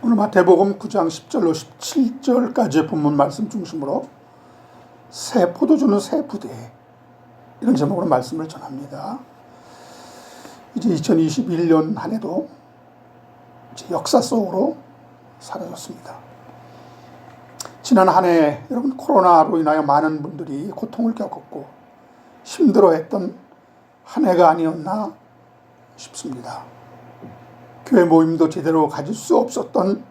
오늘 마태복음 9장 10절로 17절까지의 본문 말씀 중심으로 새 포도주는 새 부대, 이런 제목으로 말씀을 전합니다. 이제 2021년 한 해도 이제 역사 속으로 사라졌습니다. 지난 한 해 여러분, 코로나로 인하여 많은 분들이 고통을 겪었고 힘들어했던 한 해가 아니었나 싶습니다. 교회 모임도 제대로 가질 수 없었던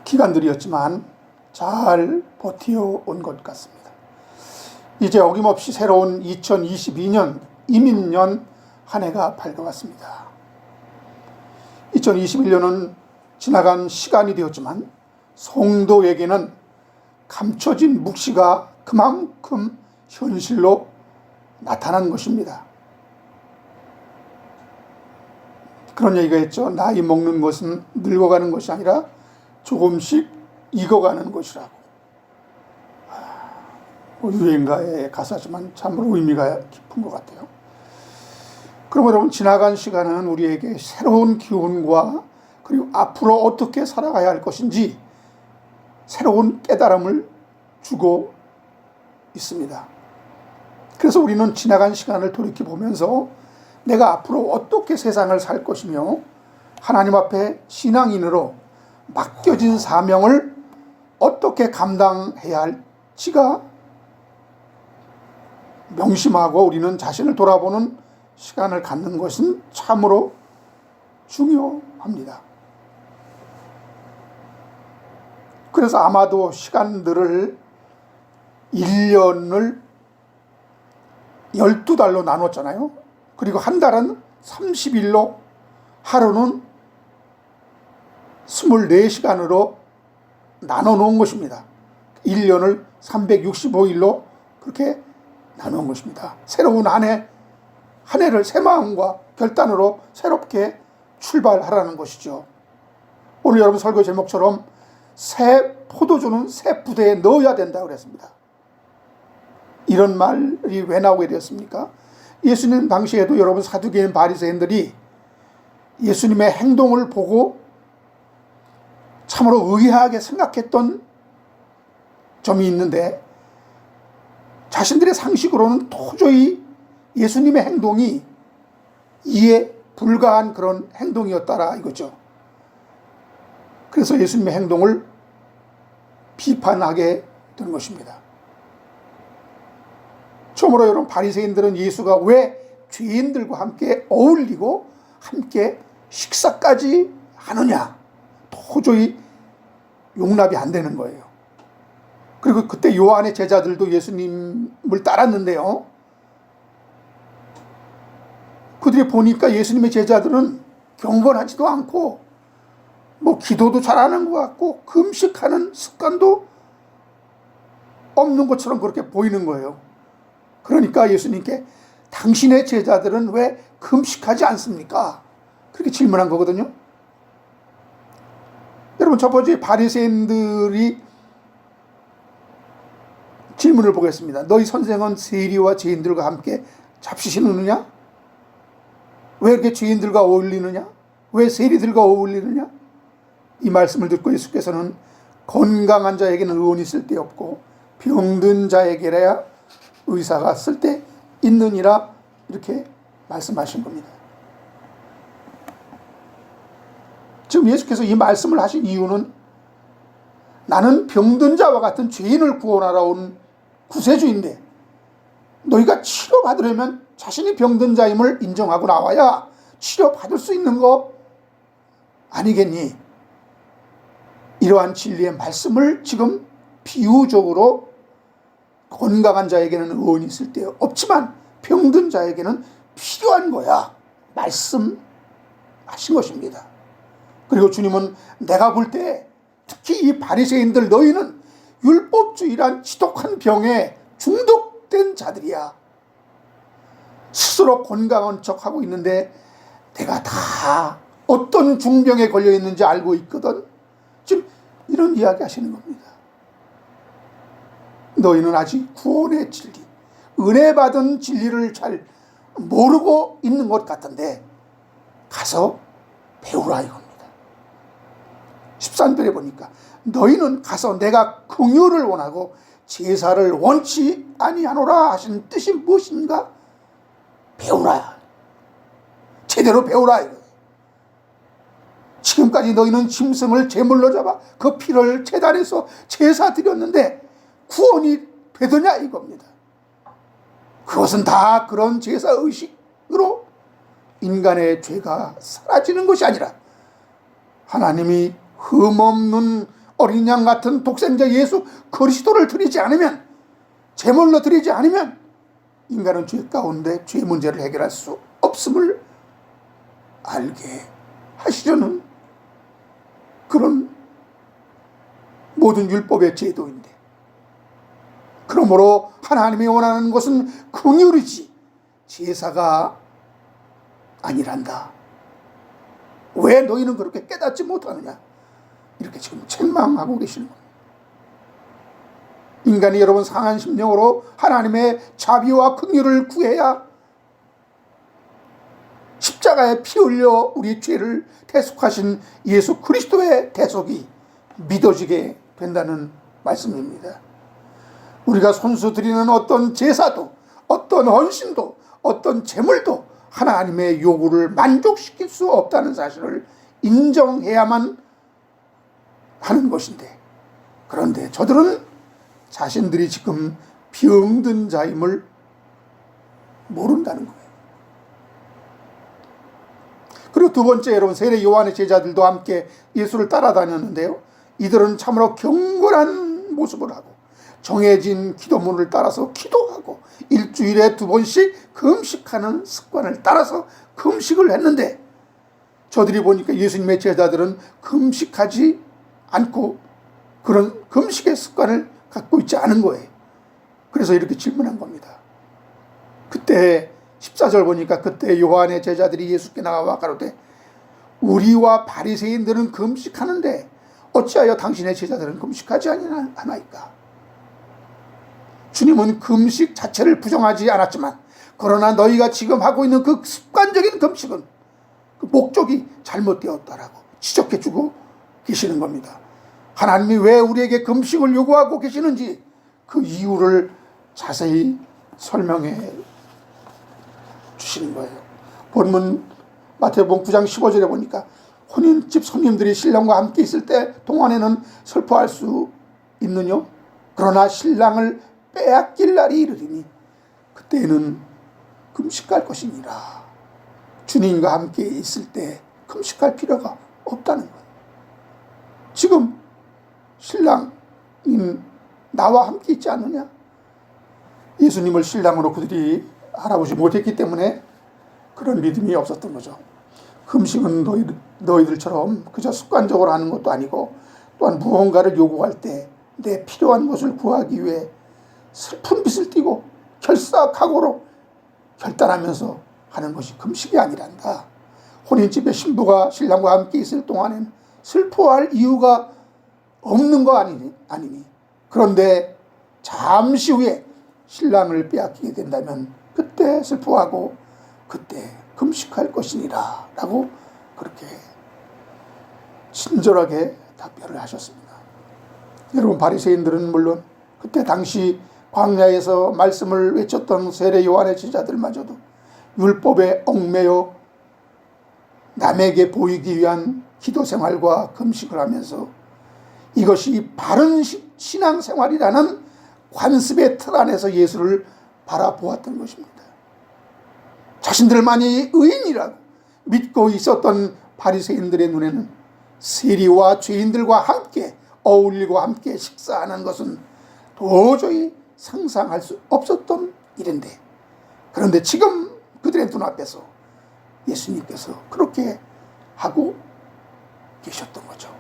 기간들이었지만 잘 버텨온 것 같습니다. 이제 어김없이 새로운 2022년 이민년 한 해가 밝아왔습니다. 2021년은 지나간 시간이 되었지만 성도에게는 감춰진 묵시가 그만큼 현실로 나타난 것입니다. 그런 얘기가 있죠. 나이 먹는 것은 늙어가는 것이 아니라 조금씩 익어가는 것이라고. 유행가의 가사지만 참으로 의미가 깊은 것 같아요. 그럼 여러분, 지나간 시간은 우리에게 새로운 기운과 그리고 앞으로 어떻게 살아가야 할 것인지 새로운 깨달음을 주고 있습니다. 그래서 우리는 지나간 시간을 돌이켜보면서 내가 앞으로 어떻게 세상을 살 것이며 하나님 앞에 신앙인으로 맡겨진 사명을 어떻게 감당해야 할지가 명심하고 우리는 자신을 돌아보는 시간을 갖는 것은 참으로 중요합니다. 그래서 아마도 시간들을 1년을 12달로 나눴잖아요. 그리고 한 달은 30일로, 하루는 24시간으로 나눠 놓은 것입니다. 1년을 365일로 그렇게 나눈 것입니다. 새로운 한 해를 새 마음과 결단으로 새롭게 출발하라는 것이죠. 오늘 여러분 설교 제목처럼 새 포도주는 새 부대에 넣어야 된다고 그랬습니다. 이런 말이 왜 나오게 되었습니까? 예수님 당시에도 여러분 사두개인 바리새인들이 예수님의 행동을 보고 참으로 의아하게 생각했던 점이 있는데, 자신들의 상식으로는 도저히 예수님의 행동이 이해 불가한 그런 행동이었다라 이거죠. 그래서 예수님의 행동을 비판하게 된 것입니다. 처음으로 여러분, 바리새인들은 예수가 왜 죄인들과 함께 어울리고 함께 식사까지 하느냐, 도저히 용납이 안 되는 거예요. 그리고 그때 요한의 제자들도 예수님을 따랐는데요, 그들이 보니까 예수님의 제자들은 경건하지도 않고 기도도 잘하는 것 같고 금식하는 습관도 없는 것처럼 그렇게 보이는 거예요. 그러니까 예수님께 당신의 제자들은 왜 금식하지 않습니까? 그렇게 질문한 거거든요. 여러분, 첫 번째 바리새인들이 질문을 보겠습니다. 너희 선생은 세리와 죄인들과 함께 잡수시느냐? 왜 이렇게 죄인들과 어울리느냐? 왜 세리들과 어울리느냐? 이 말씀을 듣고 예수께서는 건강한 자에게는 의원이 쓸데없고 병든 자에게라야 의사가 쓸데 있느니라, 이렇게 말씀하신 겁니다. 지금 예수께서 이 말씀을 하신 이유는 나는 병든 자와 같은 죄인을 구원하러 온 구세주인데 너희가 치료받으려면 자신이 병든 자임을 인정하고 나와야 치료받을 수 있는 거 아니겠니? 이러한 진리의 말씀을 지금 비유적으로 건강한 자에게는 의원이 있을 때 없지만 병든 자에게는 필요한 거야 말씀하신 것입니다. 그리고 주님은 내가 볼 때 특히 이 바리새인들, 너희는 율법주의란 지독한 병에 중독된 자들이야. 스스로 건강한 척하고 있는데 내가 다 어떤 중병에 걸려 있는지 알고 있거든. 지금 이런 이야기 하시는 겁니다. 너희는 아직 구원의 진리, 은혜 받은 진리를 잘 모르고 있는 것 같은데 가서 배우라 이겁니다. 13절에 보니까 너희는 가서 내가 긍휼을 원하고 제사를 원치 아니하노라 하신 뜻이 무엇인가? 배우라. 제대로 배우라. 지금까지 너희는 짐승을 제물로 잡아 그 피를 제단에서 제사 드렸는데 구원이 되더냐 이겁니다. 그것은 다 그런 제사 의식으로 인간의 죄가 사라지는 것이 아니라 하나님이 흠없는 어린 양 같은 독생자 예수 그리스도를 드리지 않으면, 제물로 드리지 않으면 인간은 죄 가운데 죄 문제를 해결할 수 없음을 알게 하시려는 그런 모든 율법의 제도인데, 그러므로 하나님이 원하는 것은 긍휼이지 제사가 아니란다. 왜 너희는 그렇게 깨닫지 못하느냐, 이렇게 지금 책망하고 계시는 겁니다. 인간이 여러분 상한 심령으로 하나님의 자비와 긍휼을 구해야 십자가에 피 흘려 우리 죄를 대속하신 예수 그리스도의 대속이 믿어지게 된다는 말씀입니다. 우리가 손수 드리는 어떤 제사도, 어떤 헌신도, 어떤 제물도 하나님의 요구를 만족시킬 수 없다는 사실을 인정해야만 하는 것인데, 그런데 저들은 자신들이 지금 병든 자임을 모른다는 거예요. 그리고 두 번째, 여러분, 세례 요한의 제자들도 함께 예수를 따라다녔는데요, 이들은 참으로 경건한 모습을 하고 정해진 기도문을 따라서 기도하고 일주일에 2번씩 금식하는 습관을 따라서 금식을 했는데, 저들이 보니까 예수님의 제자들은 금식하지 않고 그런 금식의 습관을 갖고 있지 않은 거예요. 그래서 이렇게 질문한 겁니다. 그때 14절 보니까 그때 요한의 제자들이 예수께 나와 가로되 우리와 바리새인들은 금식하는데 어찌하여 당신의 제자들은 금식하지 아니하나이까? 주님은 금식 자체를 부정하지 않았지만, 그러나 너희가 지금 하고 있는 그 습관적인 금식은 그 목적이 잘못되었다라고 지적해주고 계시는 겁니다. 하나님이 왜 우리에게 금식을 요구하고 계시는지 그 이유를 자세히 설명해 주시는 거예요. 본문 마태복음 9장 15절에 보니까 혼인집 손님들이 신랑과 함께 있을 때 동안에는 슬퍼할 수 있느뇨? 그러나 신랑을 빼앗길 날이 이르리니 그때에는 금식할 것이니라. 주님과 함께 있을 때 금식할 필요가 없다는 거예요. 지금 신랑인 나와 함께 있지 않느냐? 예수님을 신랑으로 그들이 알아보지 못했기 때문에 그런 믿음이 없었던 거죠. 금식은 너희들처럼 그저 습관적으로 하는 것도 아니고, 또한 무언가를 요구할 때 내 필요한 것을 구하기 위해 슬픈 빛을 띠고 결사각오로 결단하면서 하는 것이 금식이 아니란다. 혼인집에 신부가 신랑과 함께 있을 동안엔 슬퍼할 이유가 없는 거 아니니. 그런데 잠시 후에 신랑을 빼앗기게 된다면 그때 슬퍼하고 그때 금식할 것이니라 라고 그렇게 친절하게 답변을 하셨습니다. 여러분, 바리새인들은 물론 그때 당시 광야에서 말씀을 외쳤던 세례 요한의 제자들마저도 율법에 얽매여 남에게 보이기 위한 기도 생활과 금식을 하면서 이것이 바른 신앙생활이라는 관습의 틀 안에서 예수를 바라보았던 것입니다. 자신들만이 의인이라고 믿고 있었던 바리새인들의 눈에는 세리와 죄인들과 함께 어울리고 함께 식사하는 것은 도저히 상상할 수 없었던 일인데, 그런데 지금 그들의 눈앞에서 예수님께서 그렇게 하고 계셨던 거죠.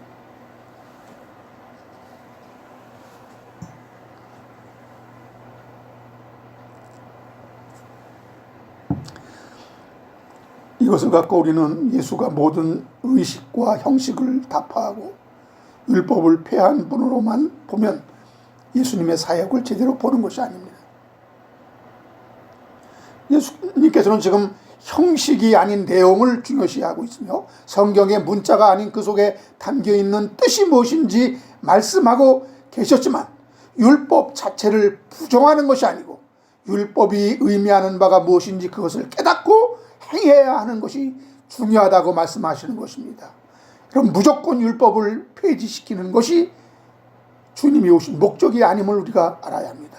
이것을 갖고 우리는 예수가 모든 의식과 형식을 다 파하고 율법을 폐한 분으로만 보면 예수님의 사역을 제대로 보는 것이 아닙니다. 예수님께서는 지금 형식이 아닌 내용을 중요시하고 있으며 성경의 문자가 아닌 그 속에 담겨있는 뜻이 무엇인지 말씀하고 계셨지만 율법 자체를 부정하는 것이 아니고 율법이 의미하는 바가 무엇인지 그것을 깨닫고 행해야 하는 것이 중요하다고 말씀하시는 것입니다. 그럼 무조건 율법을 폐지시키는 것이 주님이 오신 목적이 아님을 우리가 알아야 합니다.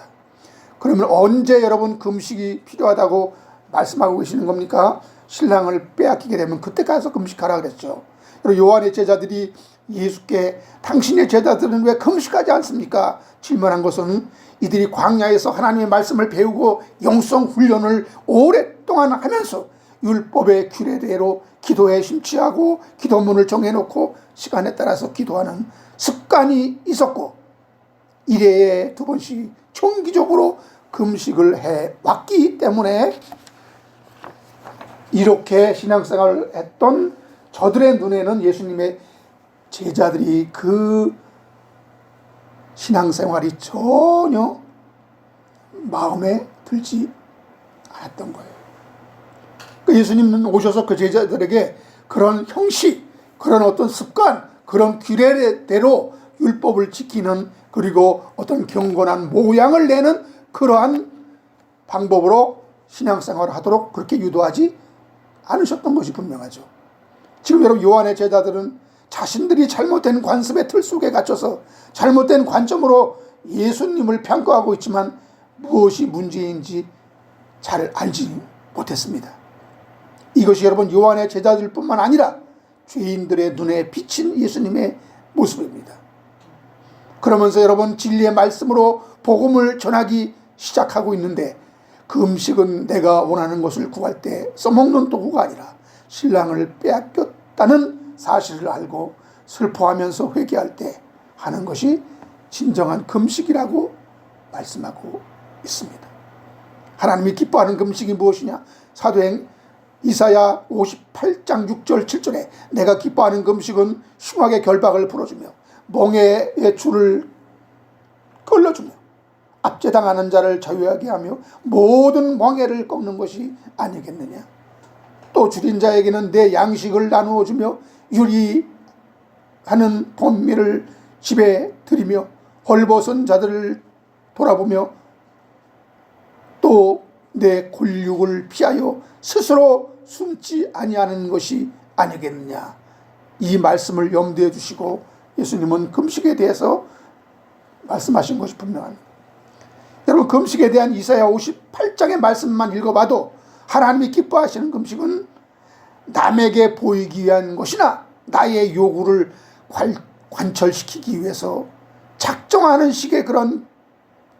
그러면 언제 여러분 금식이 필요하다고 말씀하고 계시는 겁니까? 신랑을 빼앗기게 되면 그때 가서 금식하라 그랬죠. 그리고 요한의 제자들이 예수께 당신의 제자들은 왜 금식하지 않습니까? 질문한 것은 이들이 광야에서 하나님의 말씀을 배우고 영성 훈련을 오랫동안 하면서 율법의 규례대로 기도에 심취하고 기도문을 정해놓고 시간에 따라서 기도하는 습관이 있었고 1회에 2번씩 정기적으로 금식을 해왔기 때문에 이렇게 신앙생활을 했던 저들의 눈에는 예수님의 제자들이 그 신앙생활이 전혀 마음에 들지 않았던 거예요. 예수님은 오셔서 그 제자들에게 그런 형식, 그런 어떤 습관, 그런 규례대로 율법을 지키는 그리고 어떤 경건한 모양을 내는 그러한 방법으로 신앙생활을 하도록 그렇게 유도하지 않으셨던 것이 분명하죠. 지금 여러분 요한의 제자들은 자신들이 잘못된 관습의 틀 속에 갇혀서 잘못된 관점으로 예수님을 평가하고 있지만 무엇이 문제인지 잘 알지 못했습니다. 이것이 여러분 요한의 제자들뿐만 아니라 죄인들의 눈에 비친 예수님의 모습입니다. 그러면서 여러분 진리의 말씀으로 복음을 전하기 시작하고 있는데 그 음식은 내가 원하는 것을 구할 때 써먹는 도구가 아니라 신랑을 빼앗겼다는 사실을 알고 슬퍼하면서 회개할 때 하는 것이 진정한 금식이라고 말씀하고 있습니다. 하나님이 기뻐하는 금식이 무엇이냐? 사도행 이사야 58장 6절 7절에 내가 기뻐하는 금식은 흉악의 결박을 풀어주며 멍에의 줄을 끌어주며 압제당하는 자를 자유하게 하며 모든 멍에를 꺾는 것이 아니겠느냐. 또 줄인 자에게는 내 양식을 나누어 주며 유리하는 번미를 집에 들이며 헐벗은 자들을 돌아보며 또 내 곤육을 피하여 스스로 숨지 아니하는 것이 아니겠느냐. 이 말씀을 염두에 두시고 예수님은 금식에 대해서 말씀하신 것이 분명합니다. 여러분 금식에 대한 이사야 58장의 말씀만 읽어봐도 하나님이 기뻐하시는 금식은 남에게 보이기 위한 것이나 나의 요구를 관철시키기 위해서 작정하는 식의 그런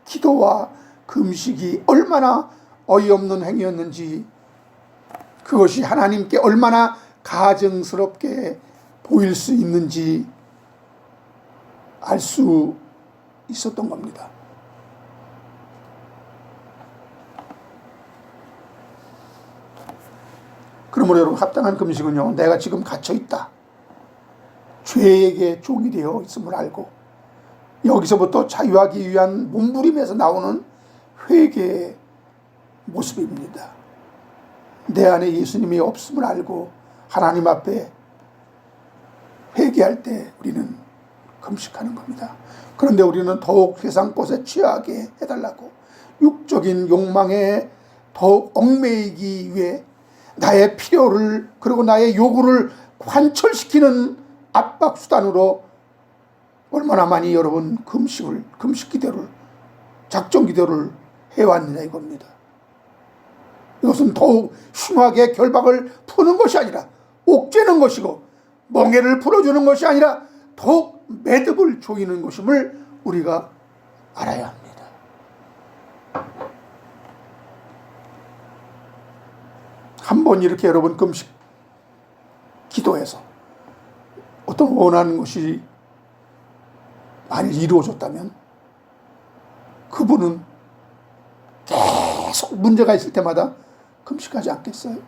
기도와 금식이 얼마나 어이없는 행위였는지 그것이 하나님께 얼마나 가증스럽게 보일 수 있는지 알 수 있었던 겁니다. 그러므로 여러분 합당한 금식은요 내가 지금 갇혀있다 죄에게 종이 되어 있음을 알고 여기서부터 자유하기 위한 몸부림에서 나오는 회개의 모습입니다. 내 안에 예수님이 없음을 알고 하나님 앞에 회개할 때 우리는 금식하는 겁니다. 그런데 우리는 더욱 세상 것에 취하게 해달라고 육적인 욕망에 더욱 얽매이기 위해 나의 필요를 그리고 나의 요구를 관철시키는 압박 수단으로 얼마나 많이 여러분 금식 기도를 작정 기도를 해왔느냐 이겁니다. 이것은 더욱 흉하게 결박을 푸는 것이 아니라 옥죄는 것이고 멍에를 풀어주는 것이 아니라 더욱 매듭을 조이는 것임을 우리가 알아야 합니다. 한번 이렇게 여러분 금식 기도해서 어떤 원하는 것이 만일 이루어졌다면 그분은 계속 문제가 있을 때마다 금식하지 않겠어요?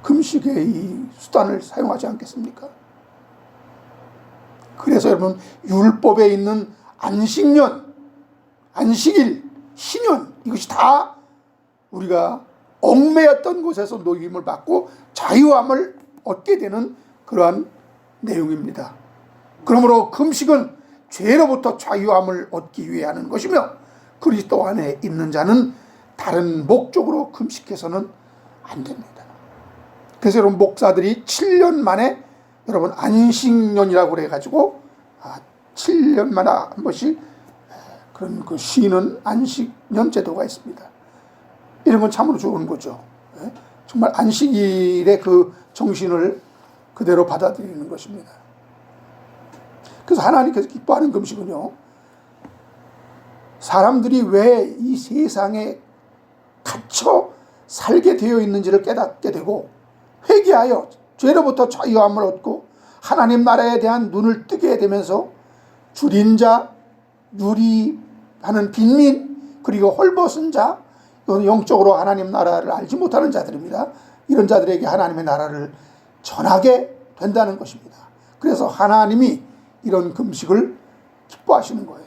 금식의 이 수단을 사용하지 않겠습니까? 그래서 여러분 율법에 있는 안식년, 안식일, 신년 이것이 다 우리가 얽매였던 곳에서 노임을 받고 자유함을 얻게 되는 그러한 내용입니다. 그러므로 금식은 죄로부터 자유함을 얻기 위해 하는 것이며, 그리스도 안에 있는 자는 다른 목적으로 금식해서는 안 됩니다. 그래서 여러분, 목사들이 7년 만에 여러분 안식년이라고 그래가지고 7년 만에 한 번씩 그런 그 쉬는 안식년 제도가 있습니다. 이런 건 참으로 좋은 거죠. 정말 안식일의 그 정신을 그대로 받아들이는 것입니다. 그래서 하나님께서 기뻐하는 금식은요, 사람들이 왜 이 세상에 갇혀 살게 되어 있는지를 깨닫게 되고 회개하여 죄로부터 자유함을 얻고 하나님 나라에 대한 눈을 뜨게 되면서 줄인 자, 유리하는 빈민, 그리고 헐벗은 자, 이건 영적으로 하나님 나라를 알지 못하는 자들입니다. 이런 자들에게 하나님의 나라를 전하게 된다는 것입니다. 그래서 하나님이 이런 금식을 기뻐하시는 거예요.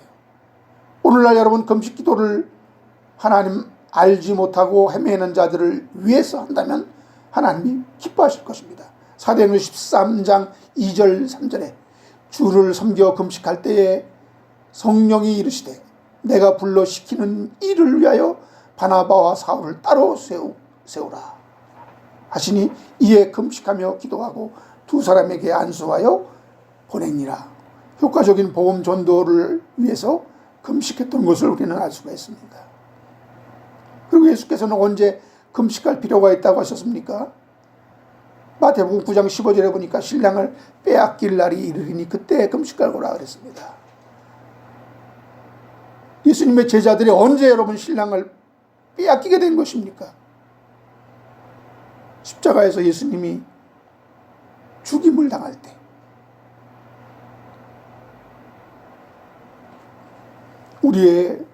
오늘날 여러분, 금식 기도를 하나님 알지 못하고 헤매는 자들을 위해서 한다면 하나님이 기뻐하실 것입니다. 사도행전 13장 2절 3절에 주를 섬겨 금식할 때에 성령이 이르시되 내가 불러 시키는 일을 위하여 바나바와 사울을 따로 세우라 하시니 이에 금식하며 기도하고 두 사람에게 안수하여 보내니라. 효과적인 복음 전도를 위해서 금식했던 것을 우리는 알 수가 있습니다. 그리고 예수께서는 언제 금식할 필요가 있다고 하셨습니까? 마태복음 9장 15절에 보니까 신랑을 빼앗길 날이 이르리니 그때 금식하거라 그랬습니다. 예수님의 제자들이 언제 여러분 신랑을 빼앗기게 된 것입니까? 십자가에서 예수님이 죽임을 당할 때, 우리의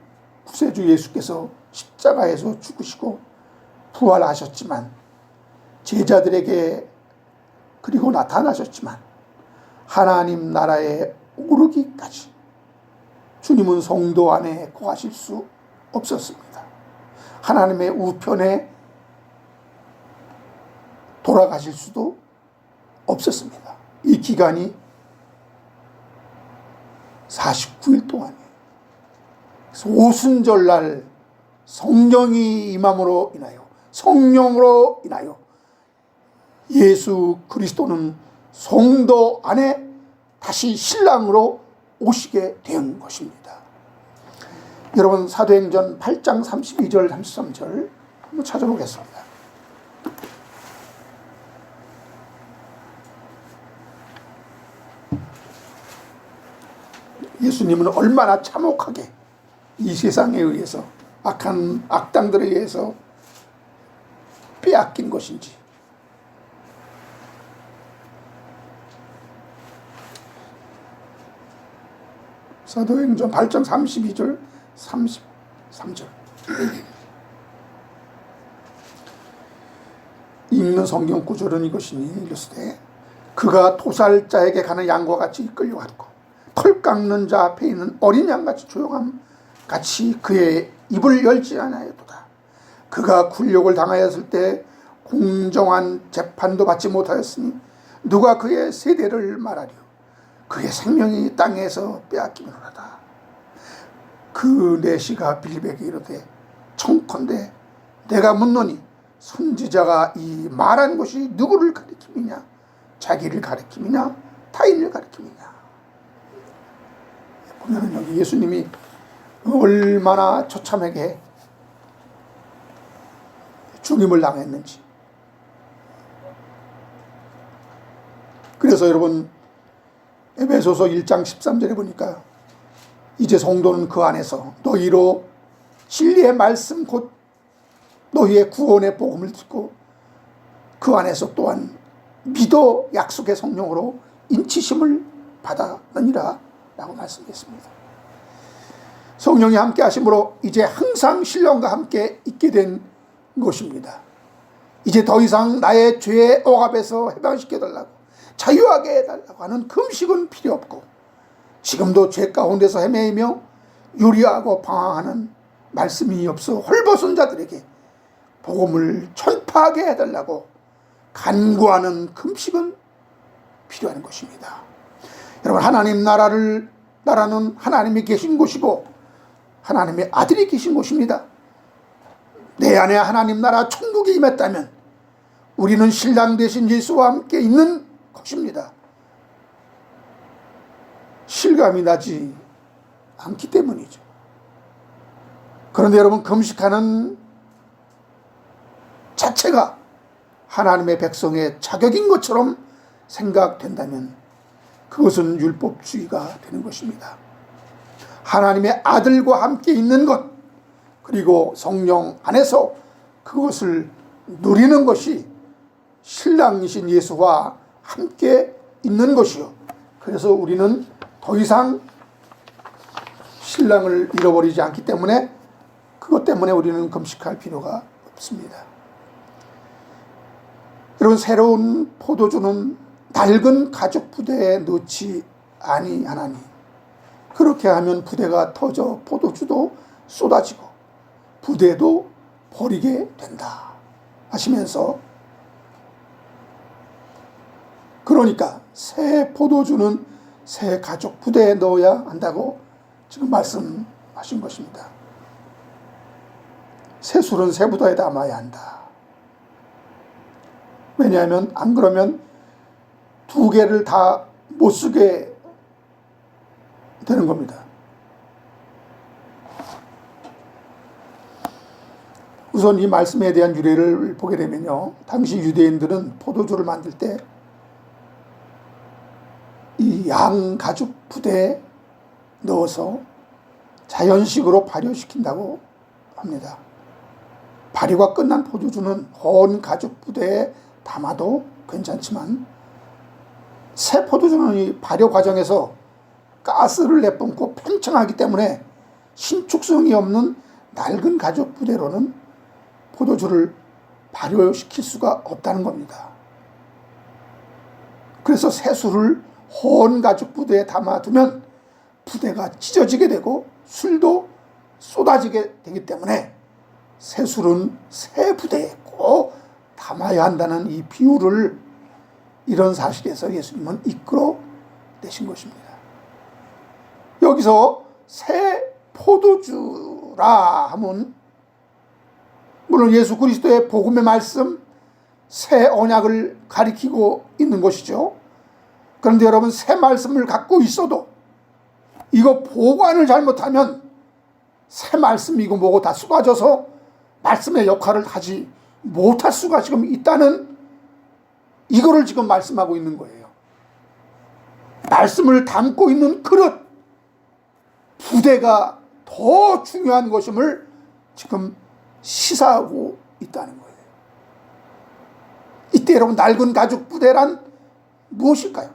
구세주 예수께서 십자가에서 죽으시고 부활하셨지만, 제자들에게 그리고 나타나셨지만, 하나님 나라에 오르기까지 주님은 성도 안에 거하실 수 없었습니다. 하나님의 우편에 돌아가실 수도 없었습니다. 이 기간이 49일 동안이에요. 그래서 오순절날 성령이 임함으로 인하여, 성령으로 인하여 예수 그리스도는 성도 안에 다시 신랑으로 오시게 된 것입니다. 여러분, 사도행전 8장 32절 33절 한번 찾아보겠습니다. 예수님은 얼마나 참혹하게 이 세상에 의해서, 악한 악당들에 의해서 빼앗긴 것인지. 사도행전 8장 32절 33절 읽는 성경 구절은 이것이니 이르시되 그가 토살자에게 가는 양과 같이 끌려갔고 털 깎는 자 앞에 있는 어린 양같이 조용함 같이 그의 입을 열지 않았도다. 그가 굴욕을 당하였을 때 공정한 재판도 받지 못하였으니 누가 그의 세대를 말하리요. 그의 생명이 땅에서 빼앗기면하다. 그 내시가 빌립에게 이르되 청컨대 내가 묻노니 선지자가 이 말한 것이 누구를 가리킴이냐, 자기를 가리킴이냐, 타인을 가리킴이냐. 보면 여기 예수님이 얼마나 처참하게 죽임을 당했는지. 그래서 여러분, 에베소서 1장 13절에 보니까 이제 성도는 그 안에서 너희로 진리의 말씀 곧 너희의 구원의 복음을 듣고 그 안에서 또한 믿어 약속의 성령으로 인치심을 받았느니라 라고 말씀했습니다. 성령이 함께 하심으로 이제 항상 신령과 함께 있게 된 것입니다. 이제 더 이상 나의 죄의 억압에서 해방시켜달라고, 자유하게 해달라고 하는 금식은 필요 없고, 지금도 죄 가운데서 헤매이며 유리하고 방황하는 말씀이 없어 헐벗은 자들에게 복음을 전파하게 해달라고 간구하는 금식은 필요한 것입니다. 여러분, 하나님 나라는 하나님이 계신 곳이고 하나님의 아들이 계신 곳입니다. 내 안에 하나님 나라 천국이 임했다면 우리는 신랑 되신 예수와 함께 있는 것입니다. 실감이 나지 않기 때문이죠. 그런데 여러분, 금식하는 자체가 하나님의 백성의 자격인 것처럼 생각된다면 그것은 율법주의가 되는 것입니다. 하나님의 아들과 함께 있는 것, 그리고 성령 안에서 그것을 누리는 것이 신랑이신 예수와 함께 있는 것이요. 그래서 우리는 더 이상 신랑을 잃어버리지 않기 때문에 그것 때문에 우리는 금식할 필요가 없습니다. 여러분, 새로운 포도주는 낡은 가죽 부대에 넣지 아니하나니 그렇게 하면 부대가 터져 포도주도 쏟아지고 부대도 버리게 된다 하시면서, 그러니까 새 포도주는 새 가죽 부대에 넣어야 한다고 지금 말씀하신 것입니다. 새 술은 새 부대에 담아야 한다. 왜냐하면 안 그러면 두 개를 다 못 쓰게 되는 겁니다. 우선 이 말씀에 대한 유래를 보게 되면요, 당시 유대인들은 포도주를 만들 때 이 양 가죽 부대에 넣어서 자연식으로 발효시킨다고 합니다. 발효가 끝난 포도주는 헌 가죽 부대에 담아도 괜찮지만 새 포도주는 이 발효 과정에서 가스를 내뿜고 팽창하기 때문에 신축성이 없는 낡은 가죽 부대로는 포도주를 발효시킬 수가 없다는 겁니다. 그래서 새 술을 헌 가죽 부대에 담아두면 부대가 찢어지게 되고 술도 쏟아지게 되기 때문에 새 술은 새 부대에 꼭 담아야 한다는 이 비유를, 이런 사실에서 예수님은 이끌어내신 것입니다. 여기서 새 포도주라 하면 물론 예수 그리스도의 복음의 말씀, 새 언약을 가리키고 있는 것이죠. 그런데 여러분, 새 말씀을 갖고 있어도 이거 보관을 잘못하면 새 말씀이고 뭐고 다 쏟아져서 말씀의 역할을 하지 못할 수가 지금 있다는, 이거를 지금 말씀하고 있는 거예요. 말씀을 담고 있는 그릇, 부대가 더 중요한 것임을 지금 시사하고 있다는 거예요. 이때 여러분, 낡은 가죽 부대란 무엇일까요?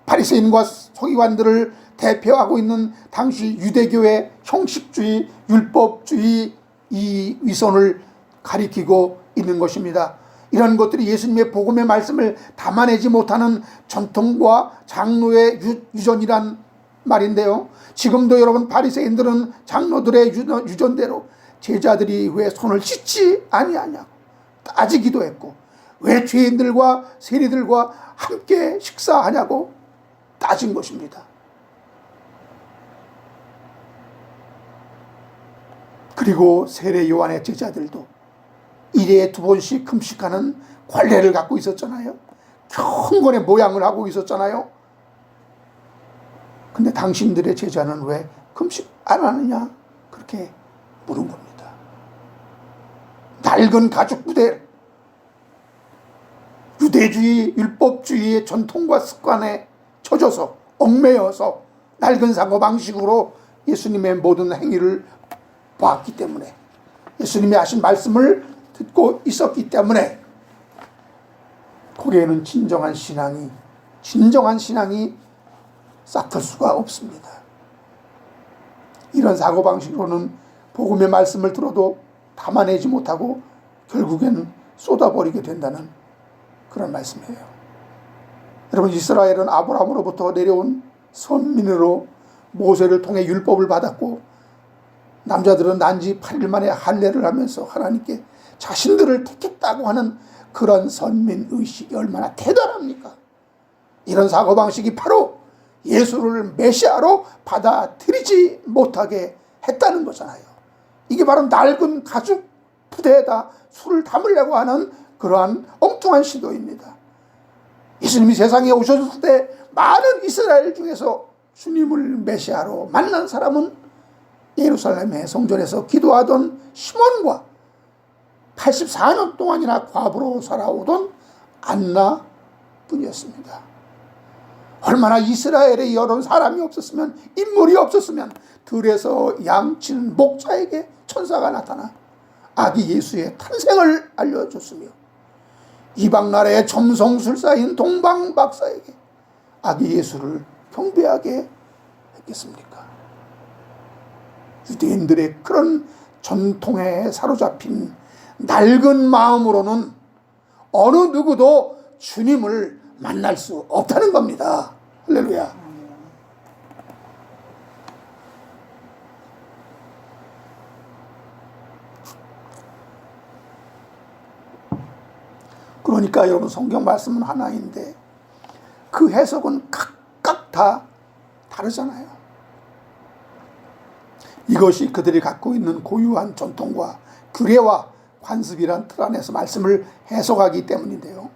바리새인과 서기관들을 대표하고 있는 당시 유대교의 형식주의, 율법주의 이 위선을 가리키고 있는 것입니다. 이런 것들이 예수님의 복음의 말씀을 담아내지 못하는 전통과 장로의 유전이란 말인데요. 지금도 여러분, 바리새인들은 장로들의 유전대로 제자들이 왜 손을 씻지 아니하냐고 따지기도 했고, 왜 죄인들과 세리들과 함께 식사하냐고 따진 것입니다. 그리고 세례 요한의 제자들도 일에 2번씩 금식하는 관례를 갖고 있었잖아요. 경건의 모양을 하고 있었잖아요. 근데 당신들의 제자는 왜 금식 안 하느냐? 그렇게 물은 겁니다. 낡은 가죽 부대, 유대주의, 율법주의의 전통과 습관에 젖어서 얽매여서 낡은 사고방식으로 예수님의 모든 행위를 봤기 때문에, 예수님이 하신 말씀을 듣고 있었기 때문에 거기에는 진정한 신앙이 싹틀 수가 없습니다. 이런 사고방식으로는 복음의 말씀을 들어도 담아내지 못하고 결국에는 쏟아버리게 된다는 그런 말씀이에요. 여러분, 이스라엘은 아브라함으로부터 내려온 선민으로 모세를 통해 율법을 받았고, 남자들은 난지 8일 만에 할례를 하면서 하나님께 자신들을 택했다고 하는 그런 선민의식이 얼마나 대단합니까? 이런 사고방식이 바로 예수를 메시아로 받아들이지 못하게 했다는 거잖아요. 이게 바로 낡은 가죽 부대에다 술을 담으려고 하는 그러한 엉뚱한 시도입니다. 예수님이 세상에 오셨을 때 많은 이스라엘 중에서 주님을 메시아로 만난 사람은 예루살렘의 성전에서 기도하던 시몬과 84년 동안이나 과부로 살아오던 안나 뿐이었습니다. 얼마나 이스라엘에 여러 사람이 없었으면, 인물이 없었으면 들에서 양치는 목자에게 천사가 나타나 아기 예수의 탄생을 알려줬으며, 이방 나라의 점성술사인 동방 박사에게 아기 예수를 경배하게 했겠습니까? 유대인들의 그런 전통에 사로잡힌 낡은 마음으로는 어느 누구도 주님을 만날 수 없다는 겁니다. 할렐루야. 그러니까 여러분, 성경 말씀은 하나인데 그 해석은 각각 다 다르잖아요. 이것이 그들이 갖고 있는 고유한 전통과 규례와 관습이란 틀 안에서 말씀을 해석하기 때문인데요.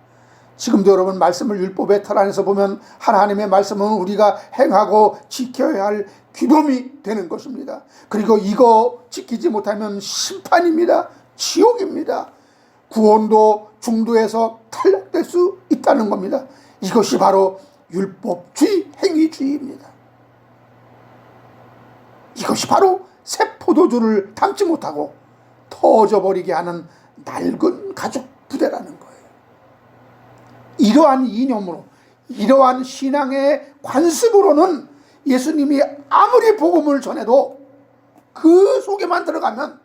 지금도 여러분, 말씀을 율법의 틀 안에서 보면 하나님의 말씀은 우리가 행하고 지켜야 할 규범이 되는 것입니다. 그리고 이거 지키지 못하면 심판입니다. 지옥입니다. 구원도 중도에서 탈락될 수 있다는 겁니다. 이것이 바로 율법주의, 행위주의입니다. 이것이 바로 새 포도주를 담지 못하고 터져버리게 하는 낡은 가죽 부대라는 거예요. 이러한 이념으로, 이러한 신앙의 관습으로는 예수님이 아무리 복음을 전해도 그 속에만 들어가면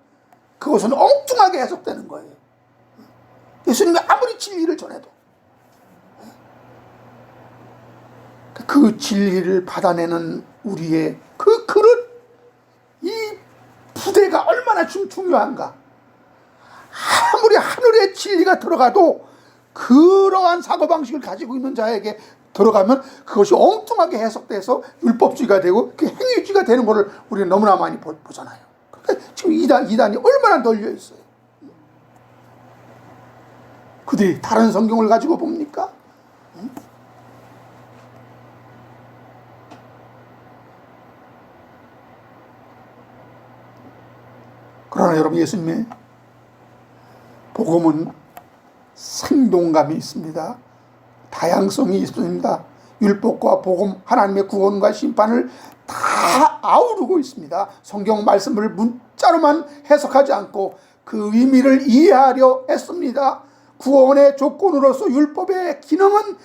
그것은 엉뚱하게 해석되는 거예요. 예수님이 아무리 진리를 전해도 그 진리를 받아내는 우리의 그 그릇, 이 부대가 얼마나 중요한가. 아무리 하늘의 진리가 들어가도 그러한 사고방식을 가지고 있는 자에게 들어가면 그것이 엉뚱하게 해석돼서 율법주의가 되고 그 행위주의가 되는 것을 우리는 너무나 많이 보잖아요. 그러니까 지금 이단이 얼마나 널려 있어요. 그들이 다른 성경을 가지고 봅니까? 그러나 여러분, 예수님의 복음은 생동감이 있습니다. 다양성이 있습니다. 율법과 복음, 하나님의 구원과 심판을 다 아우르고 있습니다. 성경 말씀을 문자로만 해석하지 않고 그 의미를 이해하려 했습니다. 구원의 조건으로서 율법의 기능은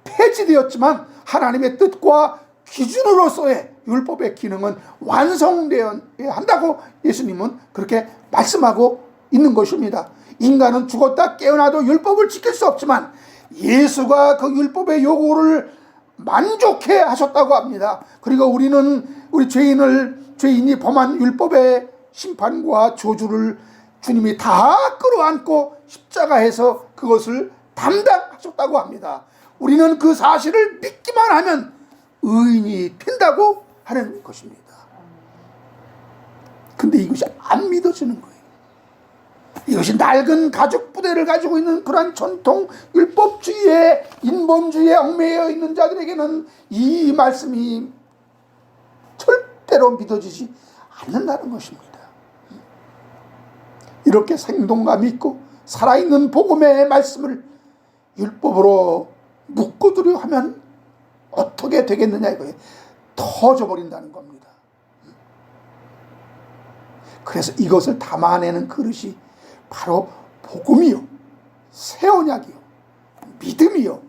폐지되었지만 하나님의 뜻과 기준으로서의 율법의 기능은 완성되어야 한다고 예수님은 그렇게 말씀하고 있는 것입니다. 인간은 죽었다 깨어나도 율법을 지킬 수 없지만 예수가 그 율법의 요구를 만족해 하셨다고 합니다. 그리고 우리 죄인이 범한 율법의 심판과 저주를 주님이 다 끌어안고 십자가에서 그것을 담당하셨다고 합니다. 우리는 그 사실을 믿기만 하면 의인이 된다고 하는 것입니다. 근데 이것이 안 믿어지는 거예요. 이것이 낡은 가죽 부대를 가지고 있는 그러한 전통 율법주의의 인본주의에 얽매여 있는 자들에게는 이 말씀이 절대로 믿어지지 않는다는 것입니다. 이렇게 생동감 있고 살아있는 복음의 말씀을 율법으로 묶어두려 하면 어떻게 되겠느냐 이거예요. 터져버린다는 겁니다. 그래서 이것을 담아내는 그릇이 바로 복음이요, 새 언약이요, 믿음이요,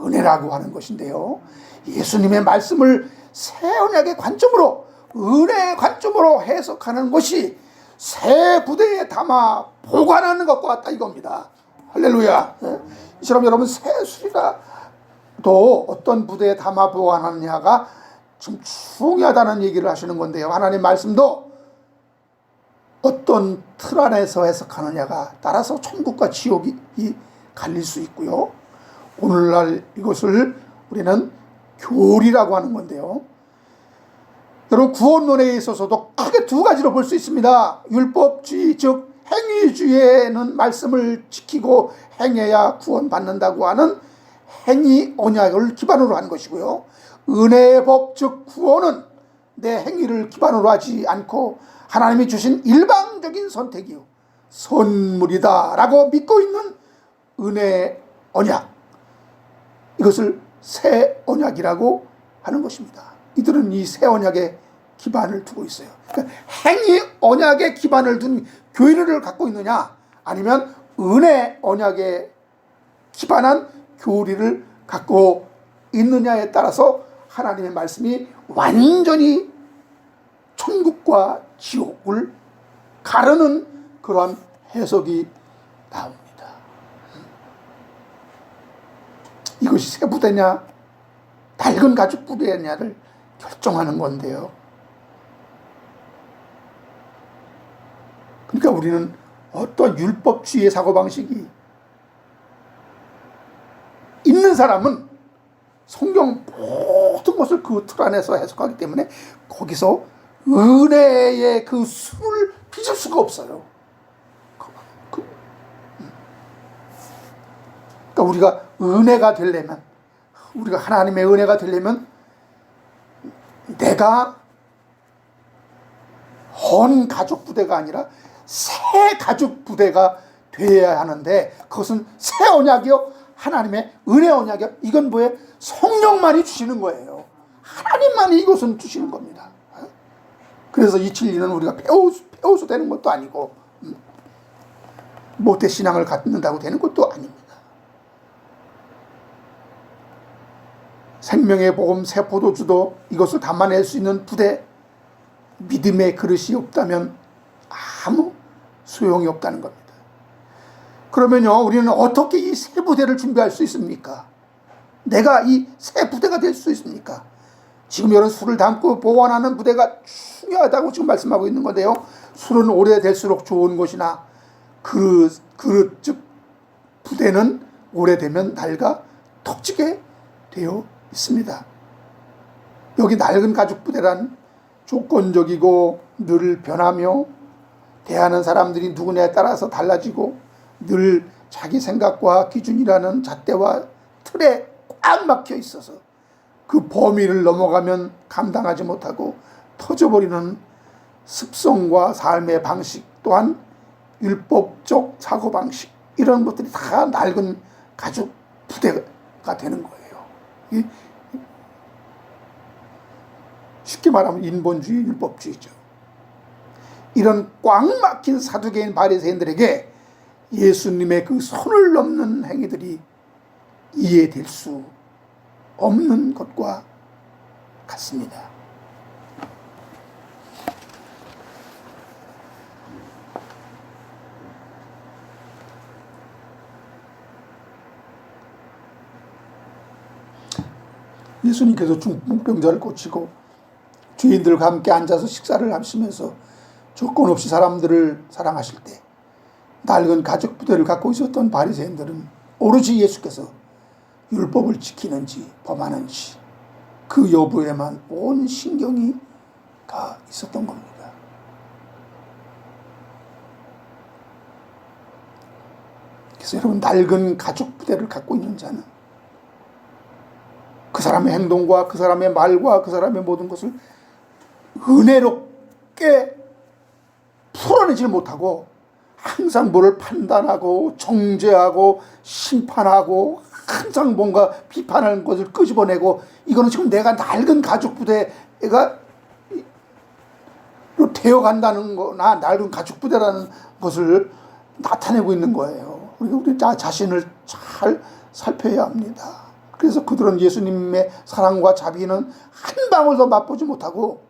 은혜라고 하는 것인데요. 예수님의 말씀을 새 언약의 관점으로, 은혜의 관점으로 해석하는 것이 새 부대에 담아 보관하는 것과 같다 이겁니다. 할렐루야. 이처럼 여러분, 새 수리가 또 어떤 부대에 담아 보관하느냐가 좀 중요하다는 얘기를 하시는 건데요. 하나님 말씀도 어떤 틀 안에서 해석하느냐가 따라서 천국과 지옥이 갈릴 수 있고요. 오늘날 이것을 우리는 교리라고 하는 건데요. 여러분, 구원론에 있어서도 크게 두 가지로 볼 수 있습니다. 율법주의, 즉 행위주의에는 말씀을 지키고 행해야 구원받는다고 하는 행위 언약을 기반으로 한 것이고요. 은혜의 법, 즉 구원은 내 행위를 기반으로 하지 않고 하나님이 주신 일방적인 선택이요 선물이다 라고 믿고 있는 은혜의 언약, 이것을 새 언약이라고 하는 것입니다. 이들은 이 새 언약에 기반을 두고 있어요. 그러니까 행위 언약에 기반을 둔 교리를 갖고 있느냐, 아니면 은혜 언약에 기반한 교리를 갖고 있느냐에 따라서 하나님의 말씀이 완전히 천국과 지옥을 가르는 그러한 해석이 나옵니다. 이것이 새 부대냐 낡은 가죽 부대냐를 결정하는 건데요. 그러니까 우리는 어떤 율법주의의 사고방식이 있는 사람은 성경 모든 것을 그 틀 안에서 해석하기 때문에 거기서 은혜의 그 수를 빚을 수가 없어요. 그러니까 우리가 은혜가 되려면, 우리가 하나님의 은혜가 되려면 내가 헌 가죽 부대가 아니라 새 가죽 부대가 되어야 하는데, 그것은 새 언약이요 하나님의 은혜 언약이요. 이건 뭐예요? 성령만이 주시는 거예요. 하나님만이 이것은 주시는 겁니다. 그래서 이 진리는 우리가 배워서 되는 것도 아니고 모태 신앙을 갖는다고 되는 것도 아닙니다. 생명의 복음 새 포도주도 이것을 담아낼 수 있는 부대, 믿음의 그릇이 없다면 아무 소용이 없다는 겁니다. 그러면요, 우리는 어떻게 이 새 부대를 준비할 수 있습니까? 내가 이 새 부대가 될 수 있습니까? 지금 이런 술을 담고 보관하는 부대가 중요하다고 지금 말씀하고 있는 건데요. 술은 오래될수록 좋은 것이나 그릇 즉 부대는 오래되면 낡아 턱지게 되어 있습니다. 여기 낡은 가죽 부대란 조건적이고 늘 변하며 대하는 사람들이 누구냐에 따라서 달라지고 늘 자기 생각과 기준이라는 잣대와 틀에 꽉 막혀 있어서 그 범위를 넘어가면 감당하지 못하고 터져버리는 습성과 삶의 방식, 또한 율법적 사고방식, 이런 것들이 다 낡은 가죽 부대가 되는 거예요. 쉽게 말하면 인본주의, 율법주의죠. 이런 꽉 막힌 사두개인 바리새인들에게 예수님의 그 선을 넘는 행위들이 이해될 수 없는 것과 같습니다. 예수님께서 중풍병자를 고치고 죄인들과 함께 앉아서 식사를 하시면서 조건 없이 사람들을 사랑하실 때 낡은 가죽 부대를 갖고 있었던 바리새인들은 오로지 예수께서 율법을 지키는지 범하는지 그 여부에만 온 신경이 가 있었던 겁니다. 그래서 여러분, 낡은 가죽 부대를 갖고 있는 자는 그 사람의 행동과 그 사람의 말과 그 사람의 모든 것을 은혜롭게 풀어내지 못하고 항상 뭐를 판단하고 정죄하고 심판하고 항상 뭔가 비판하는 것을 끄집어내고, 이거는 지금 내가 낡은 가죽 부대가 되어간다는 거나 낡은 가죽 부대라는 것을 나타내고 있는 거예요. 우리 자신을 잘 살펴야 합니다. 그래서 그들은 예수님의 사랑과 자비는 한 방울도 맛보지 못하고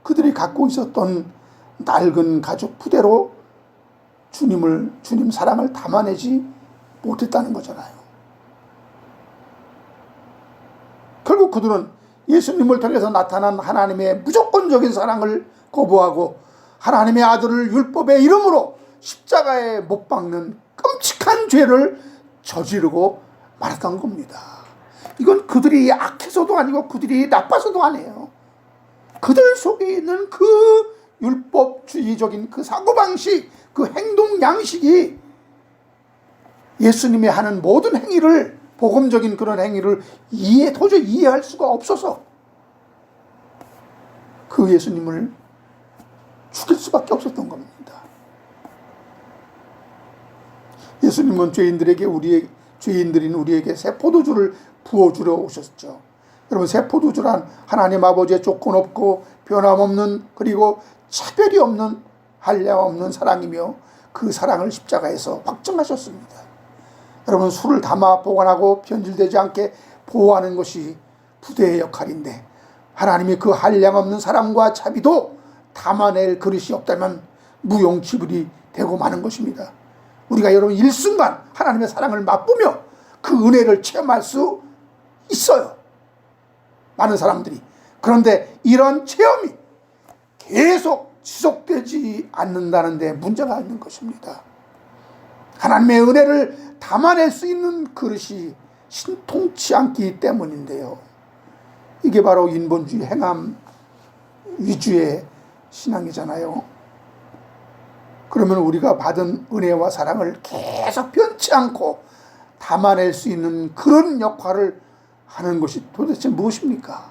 그들이 갖고 있었던 낡은 가죽 부대로 주님 사랑을 담아내지 못했다는 거잖아요. 결국 그들은 예수님을 통해서 나타난 하나님의 무조건적인 사랑을 거부하고 하나님의 아들을 율법의 이름으로 십자가에 못 박는 끔찍한 죄를 저지르고 말았던 겁니다. 이건 그들이 악해서도 아니고 그들이 나빠서도 아니에요. 그들 속에 있는 그 율법주의적인 그 사고방식, 그 행동 양식이 예수님이 하는 모든 행위를, 복음적인 그런 행위를 도저히 이해할 수가 없어서 그 예수님을 죽일 수밖에 없었던 겁니다. 예수님은 죄인들인 우리에게 새 포도주를 부어주려 오셨죠. 여러분, 새 포도주란 하나님 아버지의 조건 없고 변함없는, 그리고 차별이 없는, 한량 없는 사랑이며 그 사랑을 십자가에서 확증하셨습니다. 여러분, 술을 담아 보관하고 변질되지 않게 보호하는 것이 부대의 역할인데, 하나님이 그 한량 없는 사랑과 자비도 담아낼 그릇이 없다면 무용지물이 되고 마는 것입니다. 우리가 여러분 일순간 하나님의 사랑을 맛보며 그 은혜를 체험할 수 있어요, 많은 사람들이. 그런데 이런 체험이 계속 지속되지 않는다는 데 문제가 있는 것입니다. 하나님의 은혜를 담아낼 수 있는 그릇이 신통치 않기 때문인데요. 이게 바로 인본주의, 행함 위주의 신앙이잖아요. 그러면 우리가 받은 은혜와 사랑을 계속 변치 않고 담아낼 수 있는 그런 역할을 하는 것이 도대체 무엇입니까?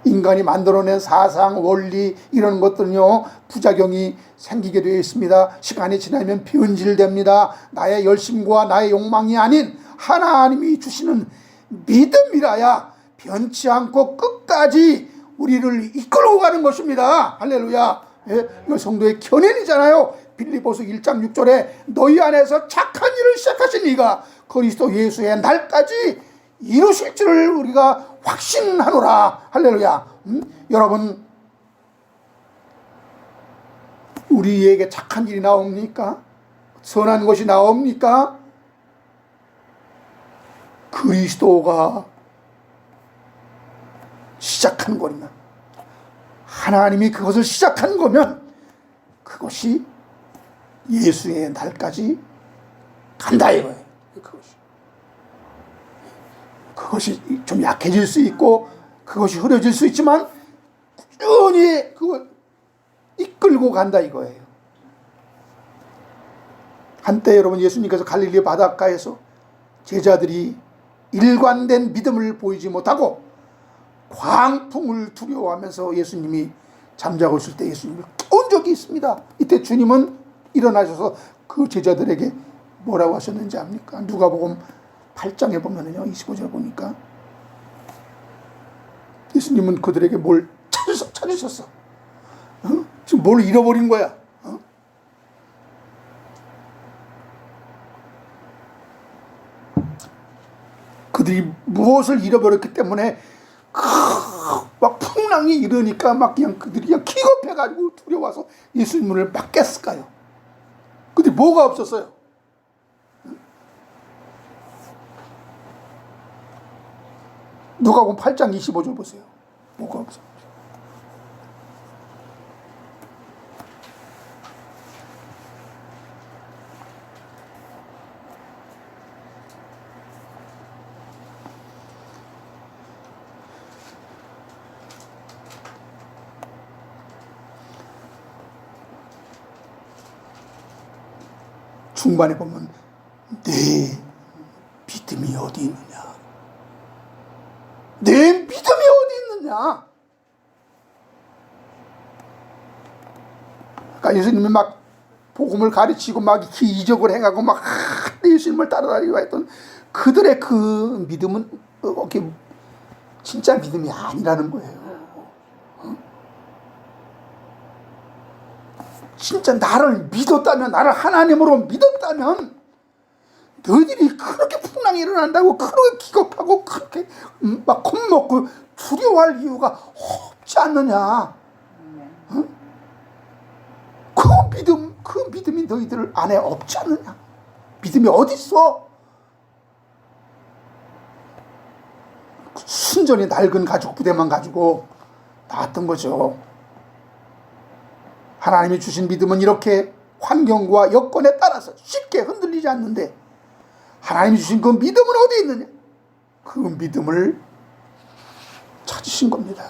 인간이 만들어낸 사상, 원리, 이런 것들은요, 부작용이 생기게 되어 있습니다. 시간이 지나면 변질됩니다. 나의 열심과 나의 욕망이 아닌 하나님이 주시는 믿음이라야 변치 않고 끝까지 우리를 이끌고 가는 것입니다. 할렐루야. 예, 이거 성도의 견인이잖아요. 빌립보서 1장 6절에 너희 안에서 착한 일을 시작하신 이가 그리스도 예수의 날까지 이루실 줄을 우리가 확신하노라. 할렐루야. 여러분, 우리에게 착한 일이 나옵니까? 선한 것이 나옵니까? 그리스도가 시작한 거면, 하나님이 그것을 시작한 거면 그것이 예수의 날까지 간다 이거예요. 그것이 좀 약해질 수 있고 그것이 흐려질 수 있지만 꾸준히 그걸 이끌고 간다 이거예요. 한때 여러분, 예수님께서 갈릴리 바닷가에서 제자들이 일관된 믿음을 보이지 못하고 광풍을 두려워하면서 예수님이 잠자고 있을 때 예수님을 깨운 적이 있습니다. 이때 주님은 일어나셔서 그 제자들에게 뭐라고 하셨는지 압니까? 누가복음 8장에 보면은요, 25절 보니까 예수님은 그들에게 뭘 찾으셨어. 지금 뭘 잃어버린 거야. 그들이 무엇을 잃어버렸기 때문에 막 풍랑이 일으니까 막 그냥 그들이 그냥 기겁해가지고 두려워서 예수님을 막 깼을까요? 근데 뭐가 없었어요? 누가복음 8장 25절 보세요. 뭐가 없어? 중반에 보면 내 믿음이 어디 있느냐? 내 믿음이 어디 있느냐? 그러니까 예수님이 막 복음을 가르치고 막 기적을 행하고 막 예수님을 따라다니고 했던 그들의 그 믿음은 진짜 믿음이 아니라는 거예요. 진짜 나를 믿었다면, 나를 하나님으로 믿었다면 너희들이 그렇게 풍랑이 일어난다고 그렇게 기겁하고 그렇게 막 겁먹고 두려워할 이유가 없지 않느냐. 그 믿음이 너희들 안에 없지 않느냐. 믿음이 어디 있어? 순전히 낡은 가죽 부대만 가지고 나왔던 거죠. 하나님이 주신 믿음은 이렇게 환경과 여건에 따라서 쉽게 흔들리지 않는데, 하나님이 주신 그 믿음은 어디 있느냐? 그 믿음을 찾으신 겁니다.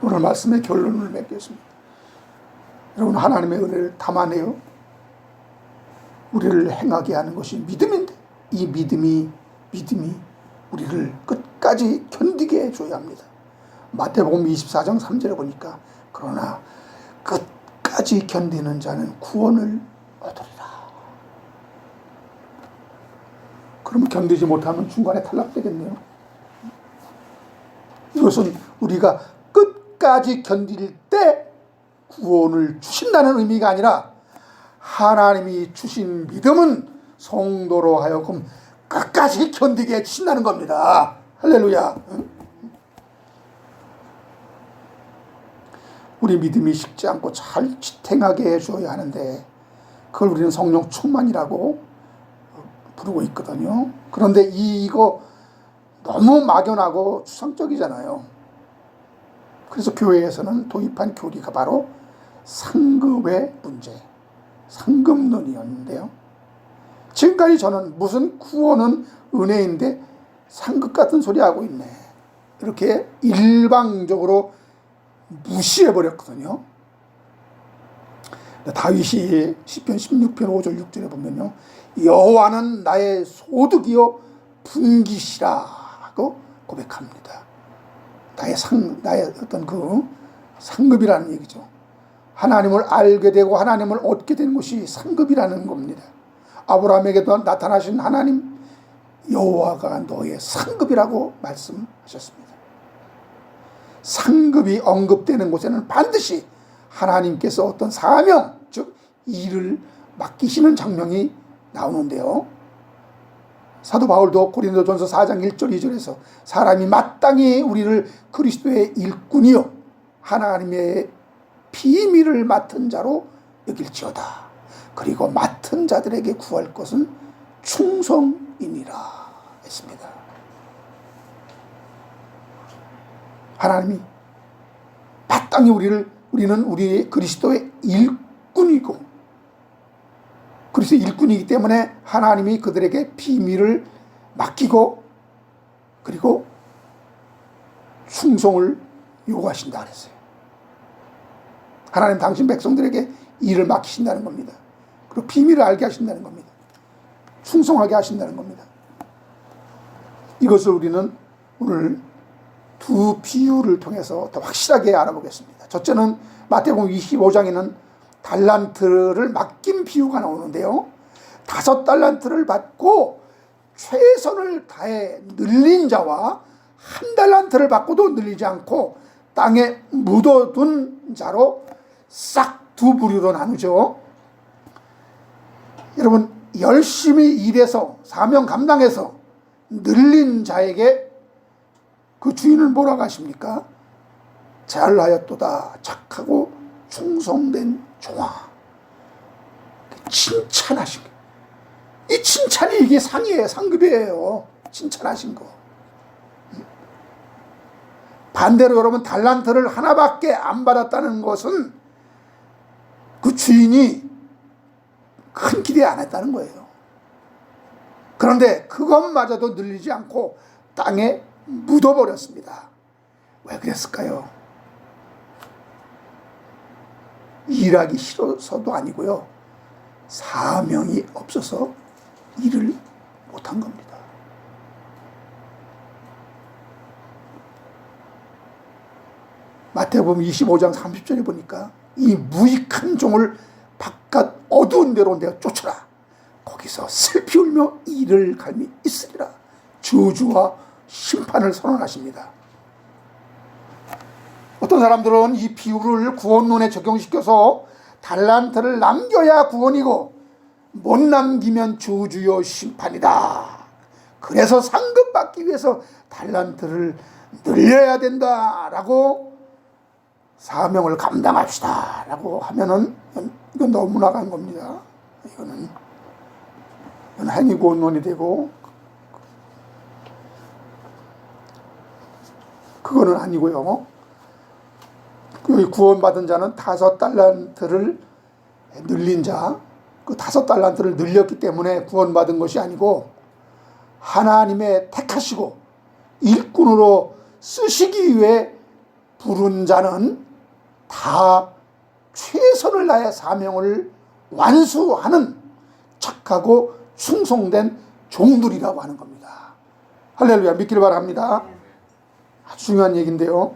오늘 말씀의 결론을 맺겠습니다. 여러분, 하나님의 은혜를 담아내요 우리를 행하게 하는 것이 믿음인데, 이 믿음이 우리를 끝까지 견디게 해줘야 합니다. 마태복음 24장 3절에 보니까 그러나 끝까지 견디는 자는 구원을 얻으리라. 그러면 견디지 못하면 중간에 탈락되겠네요. 이것은 우리가 끝까지 견딜 때 구원을 주신다는 의미가 아니라, 하나님이 주신 믿음은 성도로 하여금 끝까지 견디게 해주신다는 겁니다. 할렐루야. 우리 믿음이 식지 않고 잘 지탱하게 해줘야 하는데, 그걸 우리는 성령 충만이라고 부르고 있거든요. 그런데 이거 너무 막연하고 추상적이잖아요. 그래서 교회에서는 도입한 교리가 바로 상급의 문제, 상급론이었는데요. 지금까지 저는 무슨 구원은 은혜인데 상급 같은 소리 하고 있네, 이렇게 일방적으로 무시해버렸거든요. 다윗이 시편 16편 5절 6절에 보면요, 여호와는 나의 소득이요 분기시라 하고 고백합니다. 나의 어떤 그 상급이라는 얘기죠. 하나님을 알게 되고 하나님을 얻게 되는 것이 상급이라는 겁니다. 아브라함에게도 나타나신 하나님 여호와가 너의 상급이라고 말씀하셨습니다. 상급이 언급되는 곳에는 반드시 하나님께서 어떤 사명, 즉 일을 맡기시는 장면이 나오는데요. 사도 바울도 고린도전서 4장 1절 2절에서 사람이 마땅히 우리를 그리스도의 일꾼이요 하나님의 비밀을 맡은 자로 여길지어다. 그리고 맡은 자들에게 구할 것은 충성이니라 했습니다. 하나님이 마땅히 우리는 우리의 그리스도의 일꾼이고, 그리스도의 일꾼이기 때문에 하나님이 그들에게 비밀을 맡기고 그리고 충성을 요구하신다 그랬어요. 하나님 당신 백성들에게 일을 맡기신다는 겁니다. 그리고 비밀을 알게 하신다는 겁니다. 충성하게 하신다는 겁니다. 이것을 우리는 오늘 두 비유를 통해서 더 확실하게 알아보겠습니다. 첫째는 마태복음 25장에는 달란트를 맡긴 비유가 나오는데요. 5달란트를 받고 최선을 다해 늘린 자와 1달란트를 받고도 늘리지 않고 땅에 묻어둔 자로 싹 두 부류로 나누죠. 여러분, 열심히 일해서 사명 감당해서 늘린 자에게 그 주인은 뭐라고 하십니까? 잘하였도다 착하고 충성된 종아. 칭찬하신 거. 이 칭찬이 이게 상이에요. 상급이에요. 칭찬하신 거. 반대로 여러분, 달란트를 하나밖에 안 받았다는 것은 그 주인이 큰 기대 안 했다는 거예요. 그런데 그것마저도 늘리지 않고 땅에 묻어버렸습니다. 왜 그랬을까요? 일하기 싫어서도 아니고요, 사명이 없어서 일을 못한 겁니다. 마태복음 25장 30절에 보니까 이 무익한 종을 바깥 어두운 데로 내가 쫓으라. 거기서 슬피 울며 이를 갈미 있으리라. 저주와 심판을 선언하십니다. 어떤 사람들은 이 비유를 구원론에 적용시켜서 달란트를 남겨야 구원이고 못 남기면 저주요 심판이다. 그래서 상급받기 위해서 달란트를 늘려야 된다라고, 사명을 감당합시다 라고 하면은 이건 너무 나간 겁니다. 이건 행위구원론이 되고 그거는 아니고요. 여기 구원받은 자는 5달란트를 늘린 자, 그 5달란트를 늘렸기 때문에 구원받은 것이 아니고 하나님의 택하시고 일꾼으로 쓰시기 위해 부른 자는 다 최선을 다해 사명을 완수하는 착하고 충성된 종들이라고 하는 겁니다. 할렐루야, 믿기를 바랍니다. 아주 중요한 얘기인데요.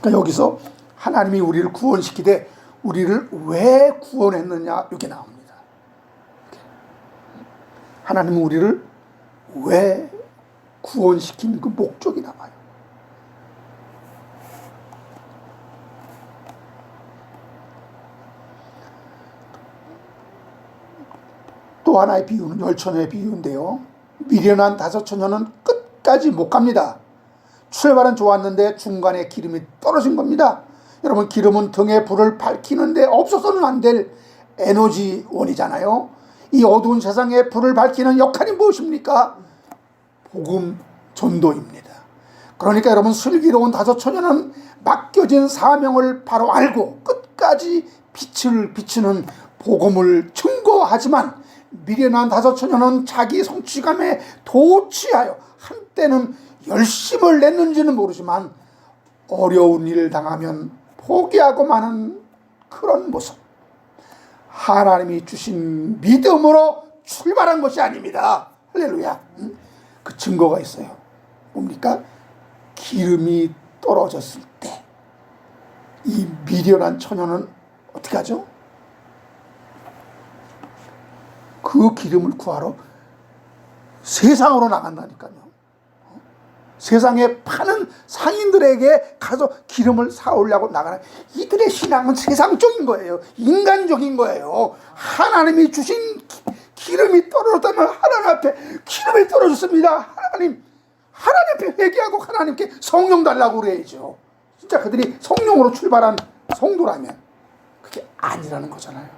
그러니까 여기서 하나님이 우리를 구원시키되 우리를 왜 구원했느냐 이게 나옵니다. 하나님은 우리를 왜 구원시킨 그 목적이 나와요. 또 하나의 비유는 열처녀의 비유인데요. 미련한 5처녀는 끝까지 못 갑니다. 출발은 좋았는데 중간에 기름이 떨어진 겁니다. 여러분, 기름은 등에 불을 밝히는데 없어서는 안 될 에너지원이잖아요. 이 어두운 세상에 불을 밝히는 역할이 무엇입니까? 복음 전도입니다. 그러니까 여러분, 슬기로운 5처녀는 맡겨진 사명을 바로 알고 끝까지 빛을 비추는 복음을 증거하지만, 미련한 5처녀는 자기 성취감에 도취하여 한때는 열심을 냈는지는 모르지만 어려운 일을 당하면 포기하고 마는 그런 모습, 하나님이 주신 믿음으로 출발한 것이 아닙니다. 할렐루야. 그 증거가 있어요. 뭡니까? 기름이 떨어졌을 때 이 미련한 처녀는 어떻게 하죠? 그 기름을 구하러 세상으로 나간다니까요. 세상에 파는 상인들에게 가서 기름을 사오려고 나가는, 이들의 신앙은 세상적인 거예요. 인간적인 거예요. 하나님이 주신 기름이 떨어졌다면 하나님 앞에 기름이 떨어졌습니다. 하나님 앞에 회개하고 하나님께 성령 달라고 그래야죠. 진짜 그들이 성령으로 출발한 성도라면 그게 아니라는 거잖아요.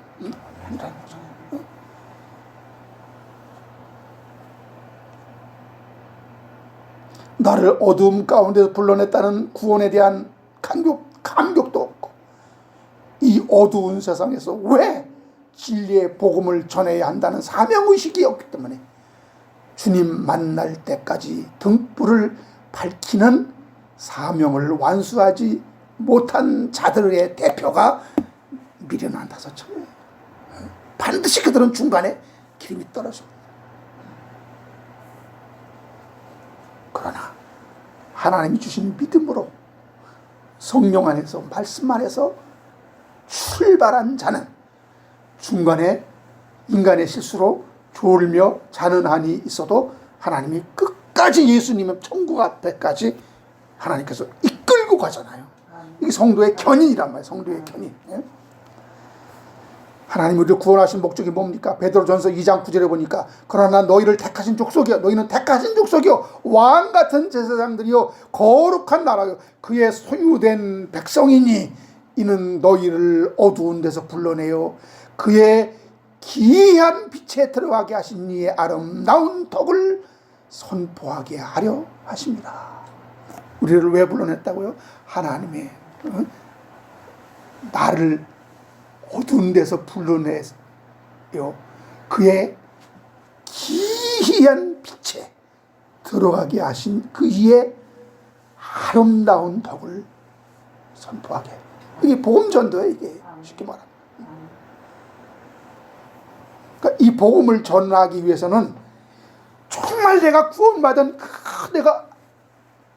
아니라는 거잖아요. 나를 어두움 가운데서 불러냈다는 구원에 대한 감격도 없고, 이 어두운 세상에서 왜 진리의 복음을 전해야 한다는 사명의식이 없기 때문에 주님 만날 때까지 등불을 밝히는 사명을 완수하지 못한 자들의 대표가 미련한 5처녀예요. 반드시 그들은 중간에 기름이 떨어집니다. 그러나 하나님이 주신 믿음으로 성령 안에서, 말씀 안에서 출발한 자는 중간에 인간의 실수로 졸며 자는 한이 있어도 하나님이 끝까지 예수님의 천국 앞에까지 하나님께서 이끌고 가잖아요. 이게 성도의 견인이란 말이에요. 성도의 견인. 하나님이 우리를 구원하신 목적이 뭡니까? 베드로전서 2장 9절에 보니까 그러나 너희를 택하신 족속이여, 너희는 택하신 족속이여, 왕같은 제사장들이여, 거룩한 나라여, 그의 소유된 백성이니 이는 너희를 어두운 데서 불러내어 그의 기이한 빛에 들어가게 하신 이의 아름다운 덕을 선포하게 하려 하십니다. 우리를 왜 불러냈다고요? 하나님의 나를 어두운 데서 불러내요 그의 기이한 빛에 들어가게 하신 그 이의 아름다운 덕을 선포하게. 이게 복음 전도예요. 이게 쉽게 말하면. 그러니까 이 복음을 전하기 위해서는 정말 내가 구원받은 내가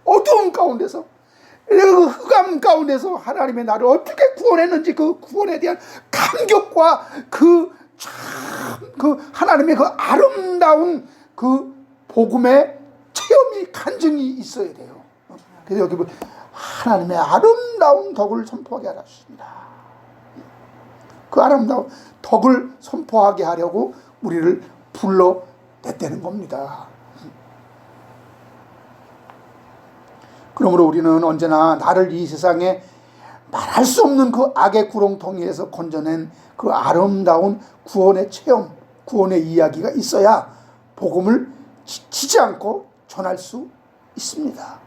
어두운 가운데서, 내가 그 흑암 가운데서 하나님의 나를 어떻게 구원했는지 그 구원에 대한 감격과 그 하나님의 그 아름다운 그 복음의 체험이, 간증이 있어야 돼요. 그래서 여기 하나님의 아름다운 덕을 선포하게 하셨습니다. 그 아름다운 덕을 선포하게 하려고 우리를 불러냈다는 겁니다. 그러므로 우리는 언제나 나를 이 세상에 말할 수 없는 그 악의 구렁텅이에서 건져낸 그 아름다운 구원의 체험, 구원의 이야기가 있어야 복음을 지치지 않고 전할 수 있습니다.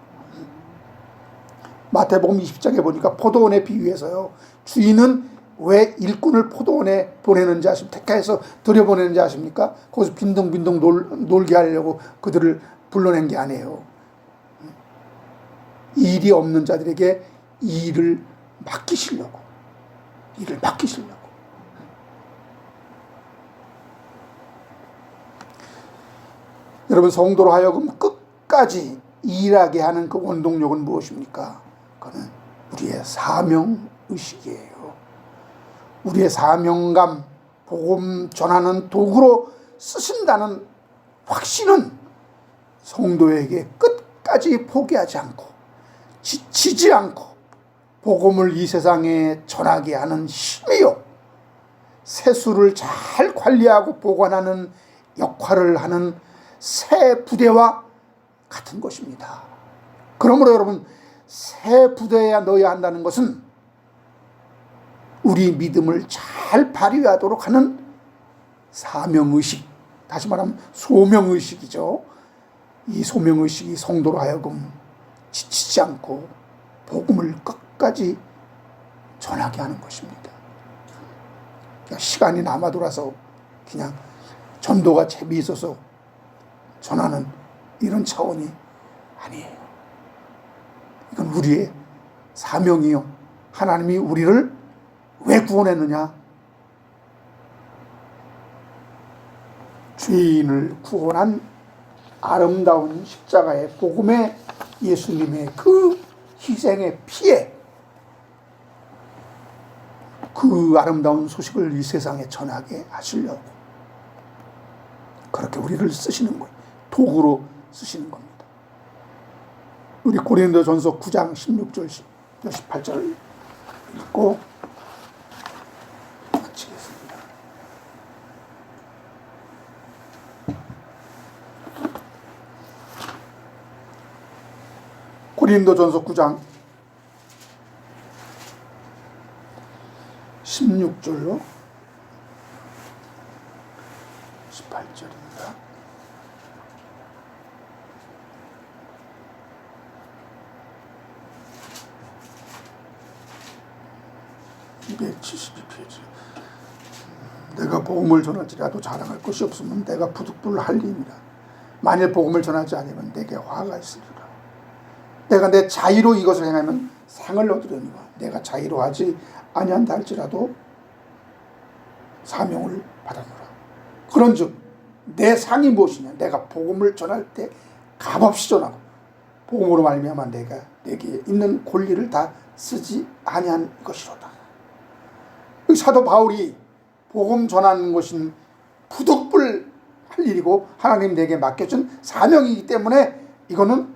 마태복음 20장에 보니까 포도원에 비유해서요. 주인은 왜 일꾼을 포도원에 보내는지 아십니까? 택하해서 들여보내는지 아십니까? 거기서 빈둥빈둥 놀게 하려고 그들을 불러낸 게 아니에요. 일이 없는 자들에게 일을 맡기시려고. 여러분, 성도로 하여금 끝까지 일하게 하는 그 원동력은 무엇입니까? 그거는 우리의 사명의식이에요. 우리의 사명감, 복음 전하는 도구로 쓰신다는 확신은 성도에게 끝까지 포기하지 않고 지치지 않고 복음을 이 세상에 전하게 하는 힘이요, 세수를 잘 관리하고 보관하는 역할을 하는 새 부대와 같은 것입니다. 그러므로 여러분, 새 부대에 넣어야 한다는 것은 우리 믿음을 잘 발휘하도록 하는 사명의식, 다시 말하면 소명의식이죠. 이 소명의식이 성도로 하여금 지치지 않고 복음을 끝까지 전하게 하는 것입니다. 그냥 시간이 남아 돌아서 그냥 전도가 재미있어서 전하는 이런 차원이 아니에요. 이건 우리의 사명이요. 하나님이 우리를 왜 구원했느냐? 죄인을 구원한 아름다운 십자가의 복음의 예수님의 그 희생의 피에 그 아름다운 소식을 이 세상에 전하게 하시려고 그렇게 우리를 쓰시는 거예요. 도구로 쓰시는 겁니다. 우리 고린도전서 9장 16절 18절 읽고 마치겠습니다. 고린도전서 9장 16절로 18절입니다. (272페이지) 내가 복음을 전할지라도 자랑할 것이 없으면 내가 부득불할림이라. 만일 복음을 전하지 않으면 내게 화가 있으리라. 내가 내 자의로 이것을 행하면 상을 얻으려니와 내가 자의로 하지 아니한다 할지라도 사명을 받았노라. 그런즉 내 상이 무엇이냐? 내가 복음을 전할 때 값없이 전하고 복음으로 말미암아 내가 내게 있는 권리를 다 쓰지 아니한 것이로다. 사도 바울이 복음 전하는 것은 부득불 할 일이고 하나님 내게 맡겨준 사명이기 때문에 이거는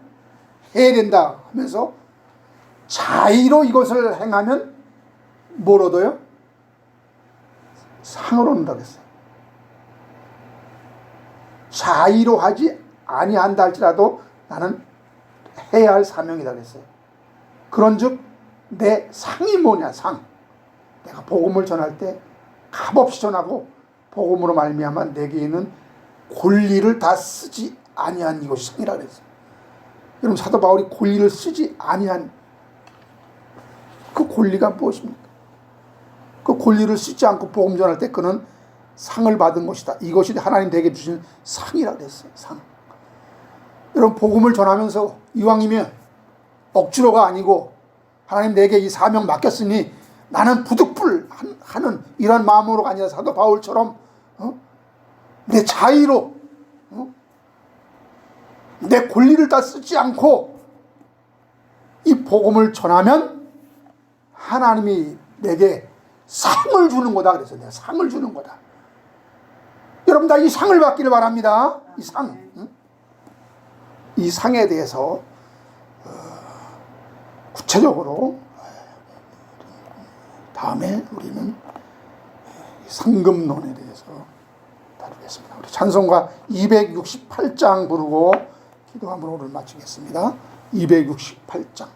해야 된다 하면서 자의로 이것을 행하면 뭘 얻어요? 상을 얻는다고 했어요. 자의로 하지 아니한다 할지라도 나는 해야 할 사명이다 그랬어요. 그런즉 내 상이 뭐냐? 상. 내가 복음을 전할 때 값없이 전하고 복음으로 말미암아 내게 있는 권리를 다 쓰지 아니한 이것이 상이라 그랬어요. 여러분, 사도 바울이 권리를 쓰지 아니한 그 권리가 무엇입니까? 그 권리를 쓰지 않고 복음 전할 때 그는 상을 받은 것이다. 이것이 하나님 내게 주신 상이라 그랬어요. 상. 여러분, 복음을 전하면서 이왕이면 억지로가 아니고 하나님 내게 이 사명 맡겼으니 나는 부득불하는 이런 마음으로가 아니라 사도 바울처럼 내 자의로 내 권리를 다 쓰지 않고 이 복음을 전하면 하나님이 내게 상을 주는 거다 그래서 내가 상을 주는 거다. 여러분 다 이 상을 받기를 바랍니다. 이 상, 이 상에 대해서 구체적으로 다음에 우리는 상금론에 대해서 다루겠습니다. 우리 찬송가 268장 부르고 기도함으로 오늘 마치겠습니다. 268장.